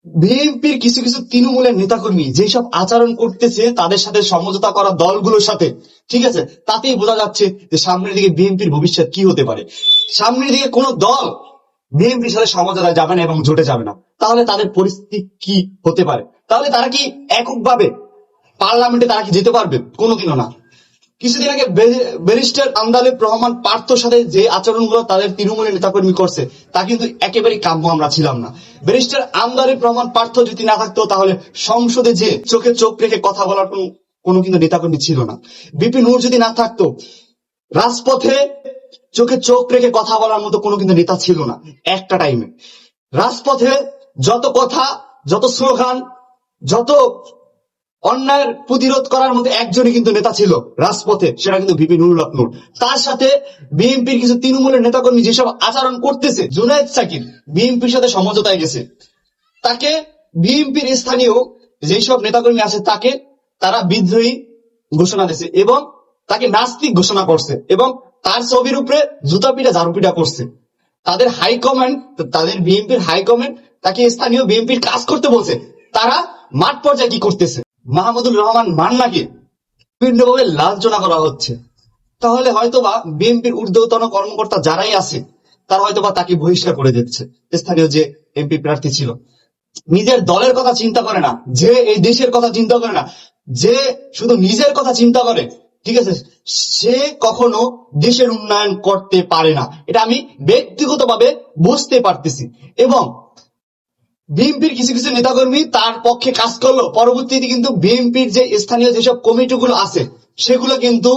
বিএনপির কিছু কিছু তৃণমূলের নেতাকর্মী যেসব আচরণ করতেছে তাদের সাথে সমঝোতা করা দলগুলোর সাথে, ঠিক আছে, তাতেই বোঝা যাচ্ছে যে সামনের দিকে বিএনপির ভবিষ্যৎ কি হতে পারে। সামনের দিকে কোন দল বিএনপির সাথে সমঝোতায় যাবে না এবং জোটে যাবে না, তাহলে তাদের পরিস্থিতি কি হতে পারে? তাহলে তারা কি এককভাবে পার্লামেন্টে তারা কি যেতে পারবে? কোনোদিনও না। কিছুদিন আগে ব্যারিস্টার আমদালেব রহমান পার্থর সাথে যে আচরণগুলো তাদের তৃণমূলের নেতাকর্মী করছে তা কিন্তু একেবারেই কাম্য আমরা ছিলাম না। ব্যারিস্টার আমদালেব রহমান পার্থ যদি না থাকতো তাহলে সংসদে যে চোখে চোখ রেখে কথা বলার কোনো কিন্তু নেতাকর্মী ছিল না। বিপি নূর যদি না থাকতো রাজপথে চোখে চোখ রেখে কথা বলার মতো কোনো কিন্তু নেতা ছিল না। একটা টাইমে রাজপথে যত কথা, যত স্লোগান, যত অন্যায়ের প্রতিরোধ করার মধ্যে একজনই কিন্তু নেতা ছিল রাজপথে, সেটা কিন্তু ভিপি নুরুল হক নূর। তার সাথে বিএনপির কিছু তৃণমূলের নেতাকর্মী যেসব আচরণ করতেছে, জুনায়েদ সাকির বিএনপির সাথে সমঝোতায় গেছে, তাকে বিএনপির স্থানীয় যেসব নেতাকর্মী আছে তাকে তারা বিদ্রোহী ঘোষণা দিয়েছে এবং তাকে নাস্তিক ঘোষণা করছে এবং তার ছবির উপরে জুতা পিটা ঝাড়ু পিটা করছে। তাদের হাইকমান্ড, তাদের বিএনপির হাইকমান্ড তাকে স্থানীয় বিএনপির কাজ করতে বলছে। তারা মাঠ পর্যায়ে কি করতেছে? মাহমুদুর রহমান মান্নাকে বিভিন্নভাবে লাঞ্ছনা করা হচ্ছে। তাহলে হয়তোবা বিএনপির ঊর্ধ্বতন কর্মকর্তা যারাই আছে তারা হয়তোবা তাকে বহিষ্কার করে দিচ্ছে। স্থানীয় যে এমপি প্রার্থী ছিল, নিজের দলের কথা চিন্তা করে না, যে এই দেশের কথা চিন্তা করে না, যে শুধু নিজের কথা চিন্তা করে, ঠিক আছে, সে কখনো দেশের উন্নয়ন করতে পারে না। এটা আমি ব্যক্তিগতভাবে বুঝতে পারতেছি। এবং বিএনপির কিছু কিছু নেতাকর্মী তার পক্ষে কাজ করলো, পরবর্তীতে কিন্তু বিএনপির যে স্থানীয় যেসব কমিটিগুলো আছে সেগুলো কিন্তু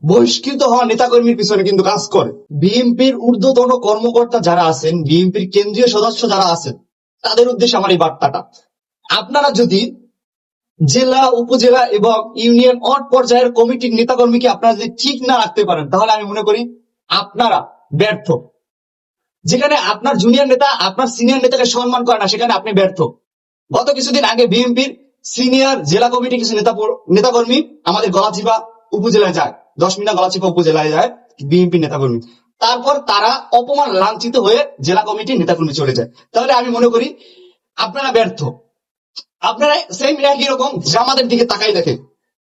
বহিষ্কৃত হওয়া নেতাকর্মীর পিছনে কিন্তু কাজ করে। বিএনপির ঊর্ধ্বতন কর্মকর্তা যারা আছেন, বিএনপির কেন্দ্রীয় সদস্য যারা আছেন, তাদের উদ্দেশ্যে আমার এই বার্তাটা, আপনারা যদি জেলা, উপজেলা এবং ইউনিয়ন ওয়ার্ড পর্যায়ের কমিটির নেতাকর্মীকে আপনারা যদি ঠিক না রাখতে পারেন তাহলে আমি মনে করি আপনারা ব্যর্থ। যেখানে আপনার জুনিয়র নেতা আপনার সিনিয়র নেতাকে সম্মান করে না, সেখানে আপনি ব্যর্থ। গত কিছুদিন আগে বিএনপির সিনিয়র জেলা কমিটি কিছু নেতাকর্মী আমাদের গলাচিপা উপজেলায় যায়, 10 মিনিট গলাচিপা উপজেলায় যায় বিএনপি নেতাকর্মী, তারপর তারা অপমান লাঞ্ছিত হয়ে জেলা কমিটির নেতাকর্মী চলে যায়। তাহলে আমি মনে করি আপনারা ব্যর্থ। আপনারা সেম একই রকম জামাতের দিকে তাকাই দেখেন,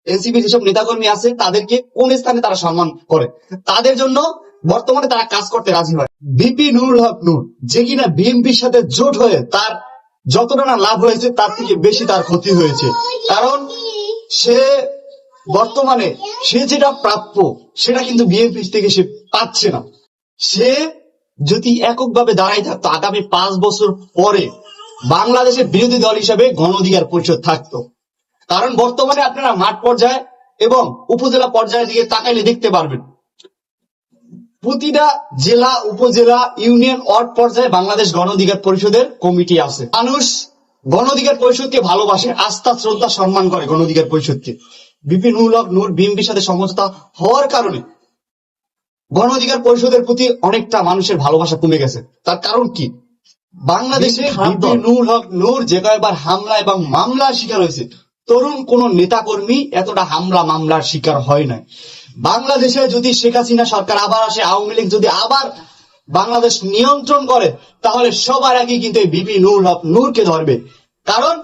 এনসিপি যেসব নেতাকর্মী আছে তাদেরকে কোন স্থানে তারা সম্মান করে, তাদের জন্য বর্তমানে তারা কাজ করতে রাজি হয়। বিপি নুরুল হক নূর যে কিনা বিএনপির সাথে জোট হয়ে তার যতটা না লাভ হয়েছে তার থেকে বেশি তার ক্ষতি হয়েছে। কারণ সে বর্তমানে সে যেটা প্রাপ্য সেটা কিন্তু বিএনপি থেকে সে পাচ্ছে না। সে যদি এককভাবে দাঁড়াই থাকতো আগামী 5 বছর পরে বাংলাদেশের বিরোধী দল হিসেবে গণ অধিকার পরিষদ থাকতো। কারণ বর্তমানে আপনারা মাঠ পর্যায়ে এবং উপজেলা পর্যায়ের দিকে তাকাইলে দেখতে পারবেন প্রতিটা জেলা, উপজেলা, ইউনিয়ন ওয়ার্ড পর্যায়ে বাংলাদেশ গণ অধিকার পরিষদের কমিটি আছে। মানুষ গণ অধিকার পরিষদকে ভালোবাসে, আস্থা, শ্রদ্ধা, সম্মান করে গণ অধিকার পরিষদকে। বিপি নুরুল হক নূর বিএনপির সাথে সমঝোতা হওয়ার কারণে গণ অধিকার পরিষদের প্রতি অনেকটা মানুষের ভালোবাসা কমে গেছে। তার কারণ কি? বাংলাদেশে বিপি নুরুল হক নূর যে কয়েকবার হামলা এবং মামলার শিকার হয়েছে, তরুণ কোন নেতাকর্মী এতটা হামলা মামলার শিকার হয় নাই। বাংলাদেশে যদি শেখ হাসিনা সরকার আবার আসে, আওয়ামী লীগ যদি আবার বাংলাদেশ নিয়ন্ত্রণ করে, তাহলে সবার আগে কিন্তু এই বিপি নুরুল হক নূরকে ধরবে। কারণ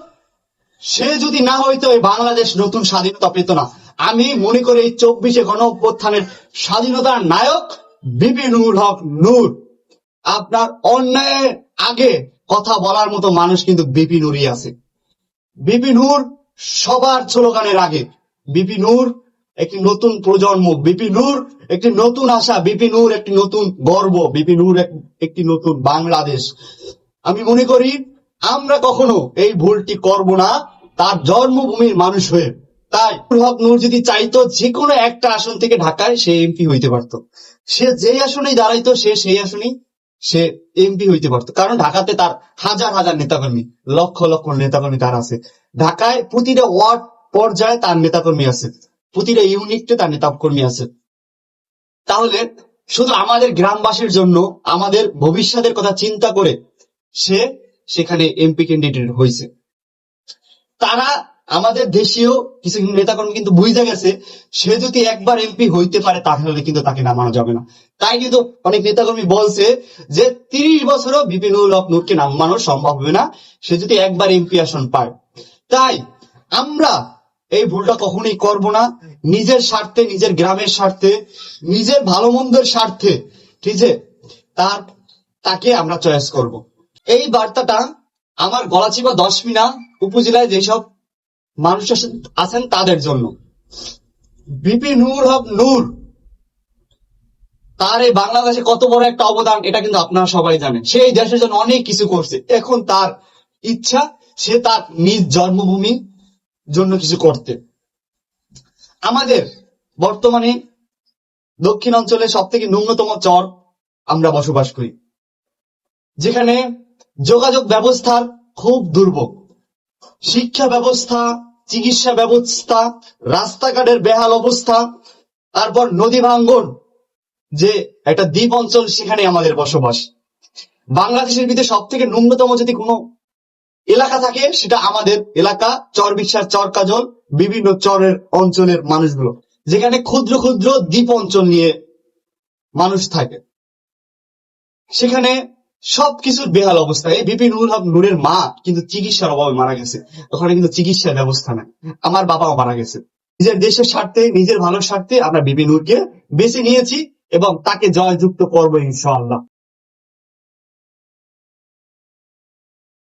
সে যদি না হইতো এই বাংলাদেশ নতুন স্বাধীনতা পেত না। আমি মনে করি এই 24শে গণ অভ্যুত্থানের স্বাধীনতার নায়ক বিপি নুরুল হক নূর। আপনার অন্যায়ের আগে কথা বলার মতো মানুষ কিন্তু বিপি নূরই আছে। বিপি নূর সবার স্লোগানের আগে। বিপি নূর একটি নতুন প্রজন্ম, বিপি নূর একটি নতুন আশা, বিপি নূর একটি নতুন গর্ব, বিপি নূর একটি নতুন বাংলাদেশ। আমি মনে করি আমরা কখনো এই ভুলটি করব না তার জন্মভূমির মানুষ হয়ে। তাই হক নূর যদি চাইতো যে কোনো একটা আসন থেকে ঢাকায় সে এমপি হইতে পারতো, সে যেই আসনেই দাঁড়াইতো সে সেই আসনেই সে এমপি হইতে পারতো। কারণ ঢাকাতে তার হাজার হাজার নেতাকর্মী, লক্ষ লক্ষ নেতাকর্মী তার আছে। ঢাকায় প্রতিটা ওয়ার্ড পর্যায়ে তার নেতাকর্মী আছে, প্রতিটা ইউনিটে তার নেতাকর্মী আছে। তাহলে শুধু আমাদের গ্রামবাসীর জন্য, আমাদের ভবিষ্যতের কথা চিন্তা করে সে সেখানে এমপি ক্যান্ডিডেট হয়েছে। তারা আমাদের দেশীয় কিছু নেতাকর্মী কিন্তু বুঝে গেছে সে যদি একবার এমপি হইতে পারে তাহলে কিন্তু তাকে নামানো যাবে না। তাই কিন্তু অনেক নেতাকর্মী বলছে যে 30 বছরও বিপিনুল হক নূরকে নামানো সম্ভব হবে না, সে যদি একবার এমপি আসন পায়। তাই আমরা এই ভুলটা কখনোই করব না। নিজের স্বার্থে, নিজের গ্রামের স্বার্থে, নিজের ভালো মন্দের স্বার্থে, ঠিক আছে, তাকে আমরা চয়েস করব। এই বার্তাটা আমার গলাচিপা 10 মিনা উপজেলায় যেসব মানুষ আছেন তাদের জন্য। বিপিনুল হক নূর তার এই বাংলাদেশে কত বড় একটা অবদান এটা কিন্তু আপনারা সবাই জানেন। সে এই দেশের জন্য অনেক কিছু করছে। এখন তার ইচ্ছা সে তার নিজ জন্মভূমি জন্য কিছু করতে। আমাদের বর্তমানে দক্ষিণ অঞ্চলে সব থেকে ন্যূনতম চর আমরা বসবাস করি, যেখানে যোগাযোগ ব্যবস্থার খুব দুর্ভোগ, শিক্ষা ব্যবস্থা, চিকিৎসা ব্যবস্থা, রাস্তাঘাটের বেহাল অবস্থা, তারপর নদী ভাঙ্গন, যে একটা দ্বীপ অঞ্চল সেখানে আমাদের বসবাস। বাংলাদেশের ভিতরে সব থেকে ন্যূনতম যদি কোনো এলাকা থাকে সেটা আমাদের এলাকা, চর বিশ্বাস, চর কাজল, বিভিন্ন চরের অঞ্চলের মানুষগুলো, যেখানে ক্ষুদ্র ক্ষুদ্র দ্বীপ অঞ্চল নিয়ে মানুষ থাকে। সেখানে সবকিছুর বেহাল অবস্থা। এই বিপিনুল হক নূরের মা কিন্তু চিকিৎসার অভাবে মারা গেছে, ওখানে কিন্তু চিকিৎসার ব্যবস্থা নাই। আমার বাবাও মারা গেছে। নিজের দেশের স্বার্থে, নিজের ভালোর স্বার্থে আমরা বিপিনুরকে বেছে নিয়েছি এবং তাকে জয়যুক্ত করবো ইনশাআল্লাহ।